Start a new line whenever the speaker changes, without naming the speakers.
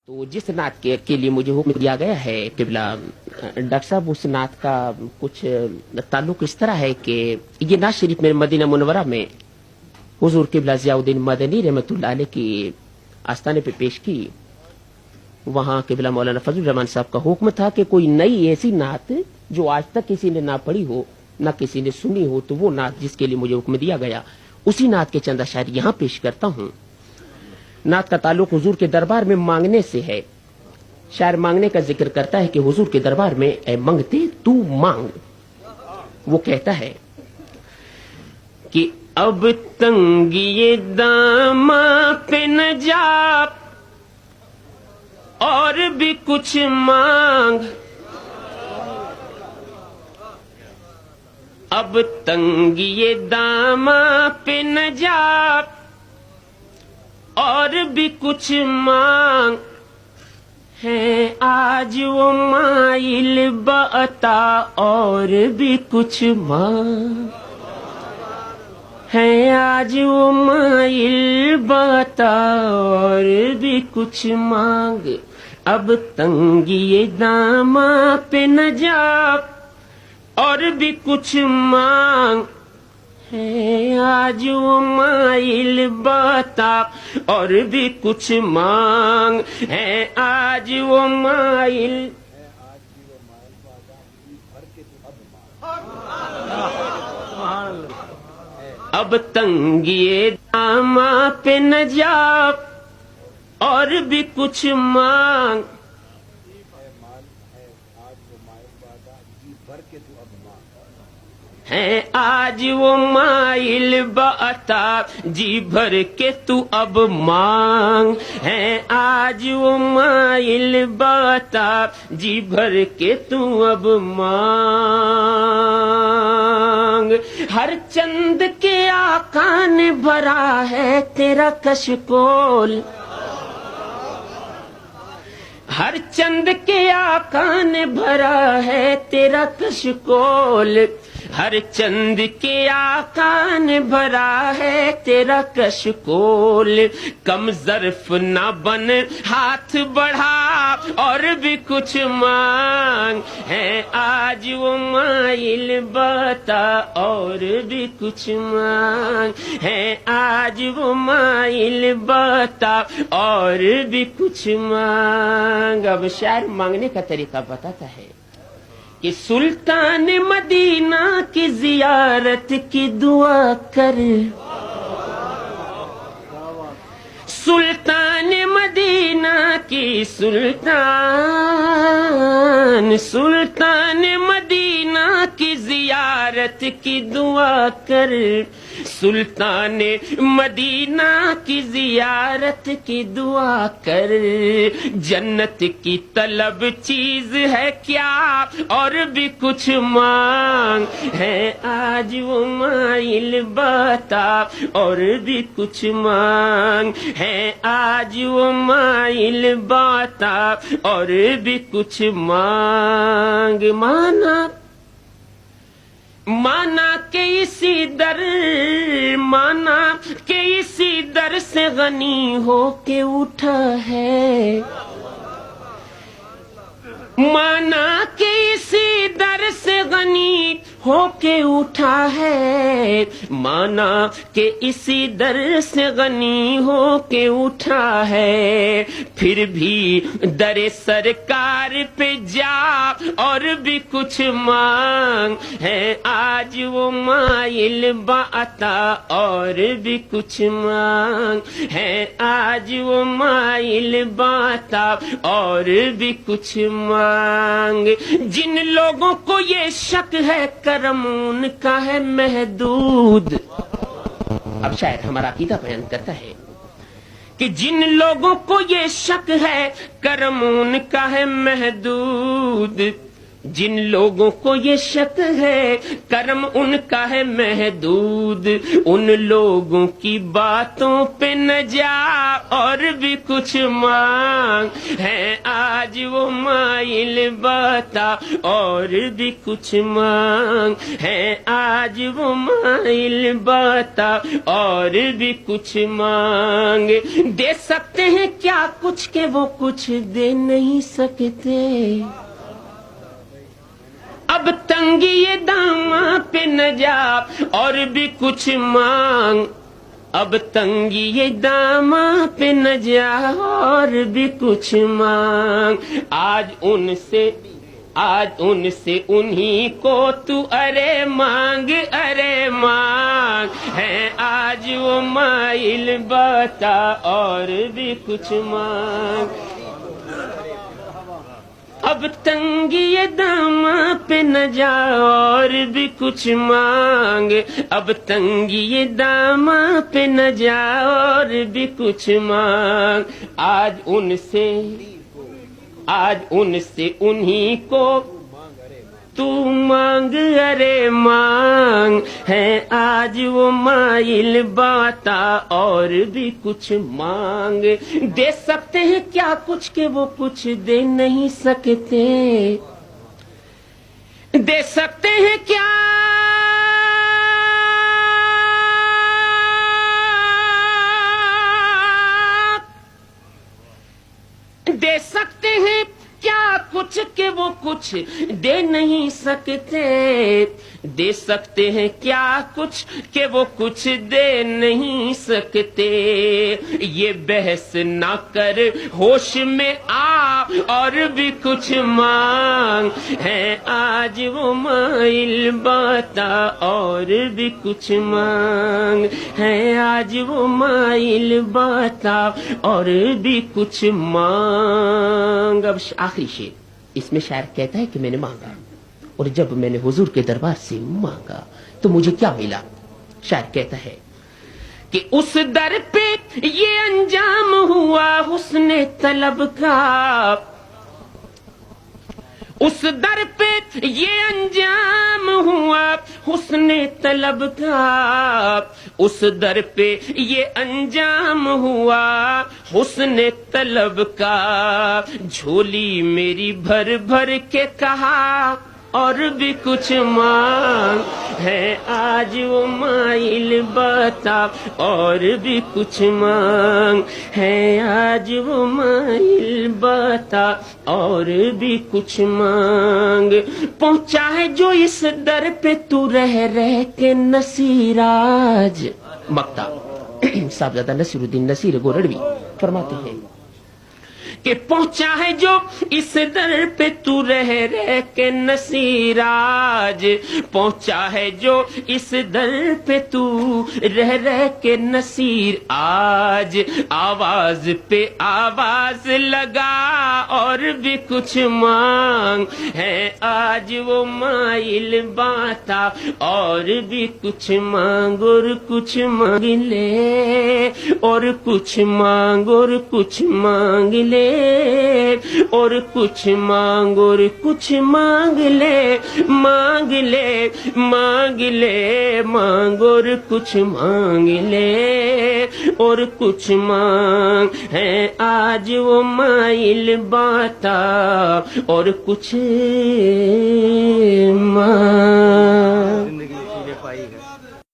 تو جس नात के लिए मुझे हुक्म दिया गया है किबला डॉक्टर साहब, उस नात का कुछ ताल्लुक इस तरह है कि ये नात शरीफ मेरे मदीना मुनव्वरा में हुजूर किबला ज़ियाउद्दीन मदनी रहमतुल्लाह अलैह की आस्थाने पे पेश की। वहाँ किबला मौलाना फजल रहमान साहब का हुक्म था कि कोई नई ऐसी नात जो आज तक किसी ने ना पढ़ी हो ना किसी ने सुनी हो, तो वो नात जिसके लिए मुझे हुक्म दिया गया उसी नात के चंद अशार यहाँ पेश करता हूँ। नात का ताल्लुक हुजूर के दरबार में मांगने से है। शायर मांगने का जिक्र करता है कि हुजूर के दरबार में ऐ मंगते तू मांग। वो कहता है कि अब तंगिए दामा पे न जा और भी कुछ मांग, अब तंगिए दामा पे न जा और भी कुछ मांग है। आज वो माइल बता और भी कुछ मांग है। आज वो माइल बता और भी कुछ मांग, अब तंगिए दामा पे न जा और भी कुछ मांग है। आज वो माइल बता और भी कुछ मांग है। आज वो माइल अब तंगिए दामा पे न जा और भी कुछ मांग है। आज वो माइल बता जी भर के तू अब मांग है। आज वो माइल बता जी भर के तू अब मांग। हर चंद के आका ने भरा है तेरा कशकोल, हर चंद के आका ने भरा है तेरा कशकोल। हर चंद के आका ने भरा है तेरा कशकोल। कम ज़र्फ ना बन हाथ बढ़ा और भी कुछ मांग है। आज वो माइल बता और भी कुछ मांग है। आज वो माइल बता और भी कुछ मांग। अब शायर मांगने का तरीका बताता है कि सुल्तान मदीना की जियारत की दुआ कर, सुल्तान मदीना की सुल्तान मदीना की जियारत की दुआ कर। सुल्तान मदीना की जियारत की दुआ कर। जन्नत की तलब चीज है क्या और भी कुछ मांग है। आज वो माइल बता और भी कुछ मांग है। आज वो माइल बता और भी कुछ मांग। माना के इसी दर, माना के इसी दर से गनी हो के उठा है। माना के इसी दर से गनी हो के उठा है। माना के इसी दर से गनी हो के उठा है। फिर भी दरे सरकार पे जा और भी कुछ मांग है। आज वो माइल बता और भी कुछ मांग है। आज वो माइल बता और भी कुछ मांग। जिन लोगों को ये शक है करम उनका है महदूद। अब शायर हमारा अकीदा बयान करता है कि जिन लोगों को ये शक है करम उनका है महदूद। जिन लोगों को ये शक है कर्म उनका है महदूद। उन लोगों की बातों पे न जा और भी कुछ मांग है। आज آج وہ مائل بتا اور بھی کچھ مانگ ہے، آج وہ مائل بتا اور بھی کچھ مانگ، دے سکتے ہیں کیا کچھ کہ وہ کچھ دے نہیں سکتے، اب تنگی یہ داماں پہ نہ جا اور بھی کچھ مانگ، اب تنگی یہ داماں پہ نہ جا اور بھی کچھ مانگ، آج ان سے انہی کو تو ارے مانگ ہے، آج وہ مائل بتا اور بھی کچھ مانگ، اب تنگی داماں پہ نہ جا اور بھی کچھ مانگ، ب تنگی داماں پہ نہ جا اور بھی کچھ مانگ، آج ان سے انہی کو تو مانگ ارے مانگ ہے، آج وہ مائل بتا اور بھی کچھ مانگ، دے سکتے ہیں کیا کچھ کہ وہ کچھ دے نہیں سکتے، دے سکتے ہیں کیا دے سکتے ہیں کیا کچھ کہ وہ کچھ دے نہیں سکتے، دے سکتے ہیں کیا کچھ کہ وہ کچھ دے نہیں سکتے، یہ بحث نہ کر ہوش میں آ اور بھی کچھ مانگ ہے، آج وہ مائل بتا اور بھی کچھ مانگ ہے، آج وہ مائل بتا اور بھی کچھ مانگ۔ اب آخری شعر، اس میں شاعر کہتا ہے کہ میں نے مانگا اور جب میں نے حضور کے دربار سے مانگا تو مجھے کیا ملا۔ شاعر کہتا ہے کہ اس در پہ یہ انجام ہوا حسن طلب کا، اس در پہ یہ انجام ہوا حسن طلب کا، اس در پہ یہ انجام ہوا حسن طلب کا، جھولی میری بھر بھر کے کہا اور بھی کچھ مانگ ہے، آج وہ مائل بتا اور بھی کچھ مانگ ہے، آج وہ مائل بتا اور بھی کچھ مانگ، پہنچا ہے جو اس در پہ تو رہ کے نصیراج۔ مکتا صاحبزادہ نصیر الدین نصیر گورڑوی فرماتے ہیں کہ پہنچا ہے جو اس در پہ تو رہ کے نصیراج، پہنچا ہے جو اس در پہ تو رہ کے نصیر، آج آواز پہ آواز لگا اور بھی کچھ مانگ ہے، آج وہ مائل باتا اور بھی کچھ مانگ، اور کچھ مانگ لے اور کچھ مانگ اور کچھ مانگ لے اور کچھ مانگ اور کچھ مانگ لے، مانگ لے مانگ لے مانگ اور کچھ مانگ لے اور کچھ مانگ ہے، آج وہ مائل باتا اور کچھ مانگ۔